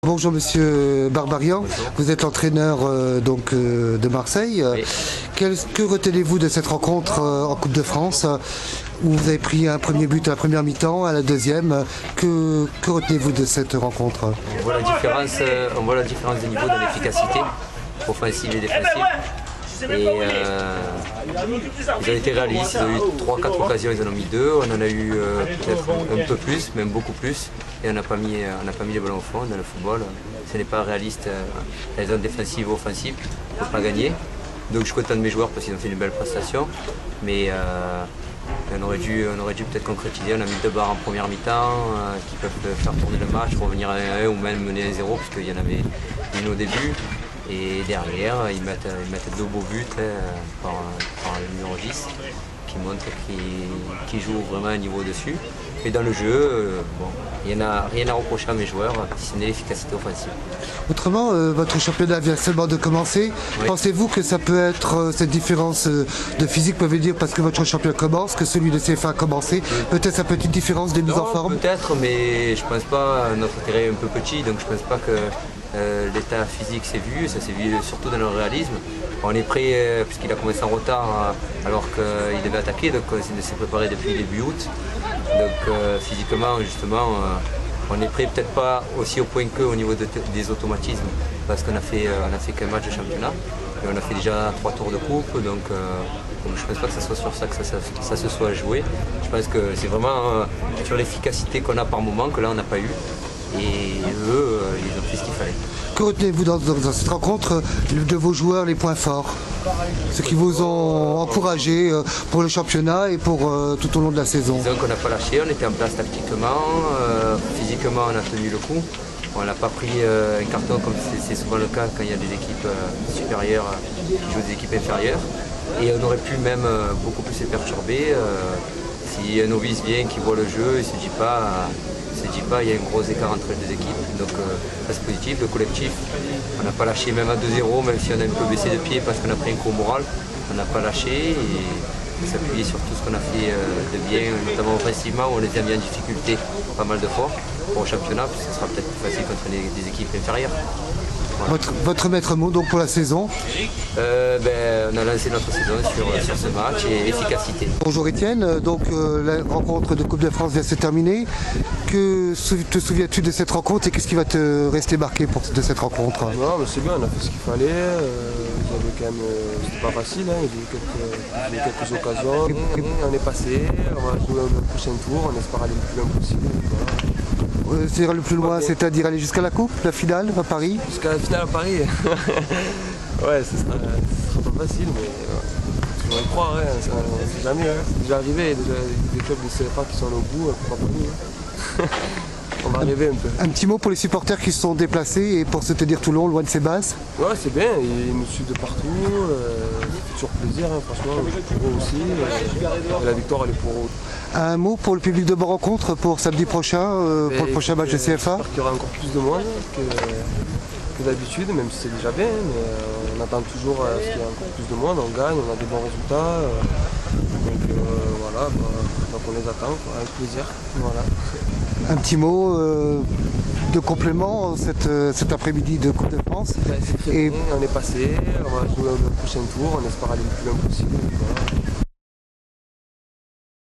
Bonjour Monsieur Barbarian, Bonjour. vous êtes l'entraîneur de Marseille. Oui. Que retenez-vous de cette rencontre en Coupe de France où vous avez pris un premier but à la première mi-temps, à la deuxième? Que retenez-vous de cette rencontre? On voit la différence de niveau dans l'efficacité offensive et défensive. Et ils ont été réalistes, ils ont eu 3-4 occasions, ils en ont mis 2, on en a eu peut-être un peu plus, même beaucoup plus, et on n'a pas mis les ballons au fond dans le football. Ce n'est pas réaliste, les zones défensives ou offensives, on ne peut pas gagner. Donc je suis content de mes joueurs parce qu'ils ont fait une belle prestation, mais on aurait dû peut-être concrétiser. On a mis 2 barres en première mi-temps qui peuvent faire tourner le match, revenir à 1 ou même mener à 0 puisqu'il y en avait une au début. Et derrière, ils mettent 2 beaux buts par le numéro 10 qui montre qu'il joue vraiment un niveau dessus. Et dans le jeu, il n'y a rien à reprocher à mes joueurs, si ce n'est l'efficacité offensive. Autrement, votre championnat vient seulement de commencer. Oui. Pensez-vous que ça peut être cette différence de physique peut dire parce que votre championnat commence, que celui de CFA a commencé? Peut-être ça peut être une différence de mise en forme? Peut-être, mais je ne pense pas. Notre terrain est un peu petit, donc je ne pense pas que l'état physique s'est vu. Ça s'est vu surtout dans le réalisme. On est prêt, puisqu'il a commencé en retard alors qu'il devait attaquer, donc il s'est préparé depuis début août. Donc physiquement, justement, on est prêt, peut-être pas aussi au point qu'eux au niveau des automatismes, parce qu'on a fait qu'un match de championnat, et on a fait déjà 3 tours de coupe, donc je ne pense pas que ce soit sur ça que ça se soit joué. Je pense que c'est vraiment sur l'efficacité qu'on a par moment que là on n'a pas eu, et eux, ils ont fait ce qu'il fallait. Que retenez-vous dans cette rencontre de vos joueurs, les points forts? Ce qui vous ont encouragé pour le championnat et pour tout au long de la saison? Disons qu'on n'a pas lâché, on était en place tactiquement, physiquement on a tenu le coup. On n'a pas pris un carton comme c'est souvent le cas quand il y a des équipes supérieures qui jouent des équipes inférieures. Et on aurait pu même beaucoup plus se perturber. Si un novice vient qui voit le jeu, il ne se dit pas il y a un gros écart entre les deux équipes. Donc ça c'est positif. Le collectif, on n'a pas lâché même à 2-0, même si on a un peu baissé de pied parce qu'on a pris un coup au moral. On n'a pas lâché et s'appuyer sur tout ce qu'on a fait de bien, notamment offensivement, où on les a mis en difficulté pas mal de fois pour le championnat, puisque ce sera peut-être plus facile contre des équipes inférieures. Voilà. Votre maître mot donc pour la saison? On a lancé notre saison sur ce match et efficacité. Bonjour Étienne, donc la rencontre de Coupe de France vient de se terminer. Que te souviens-tu de cette rencontre et qu'est-ce qui va te rester marqué de cette rencontre? Non, mais c'est bien, on a fait ce qu'il fallait. Ils avaient quand même, c'était pas facile, hein. Il y a eu quelques occasions. On est passé, on va jouer le prochain tour, on espère aller le plus loin possible. Voilà. C'est-à-dire le plus loin, c'est-à-dire aller jusqu'à la Coupe, la finale à Paris? Jusqu'à la finale à Paris. Ouais, ce sera pas facile, mais on va y croire, hein. On sait jamais. Hein. C'est déjà arrivé, il y a déjà des clubs de CFA qui sont allés au bout, pourquoi pas nous, hein. On va arriver un peu. Un petit mot pour les supporters qui se sont déplacés et pour se tenir Toulon, loin de ses bases? Ouais, c'est bien, ils nous suivent de partout, ça fait toujours plaisir, hein, franchement, pour eux aussi, et la victoire elle est pour eux. Un mot pour le public de rencontre pour samedi prochain, pour le prochain match de CFA? J'espère qu'il y aura encore plus de monde que d'habitude, même si c'est déjà bien, mais on attend toujours qu'il y ait encore plus de monde, on gagne, on a des bons résultats, donc voilà, donc on les attend, quoi, avec plaisir. Voilà. Un petit mot de complément cet après-midi de Coupe de France? C'est très bien, on est passé, on va jouer le prochain tour, on espère aller le plus loin possible. Voilà.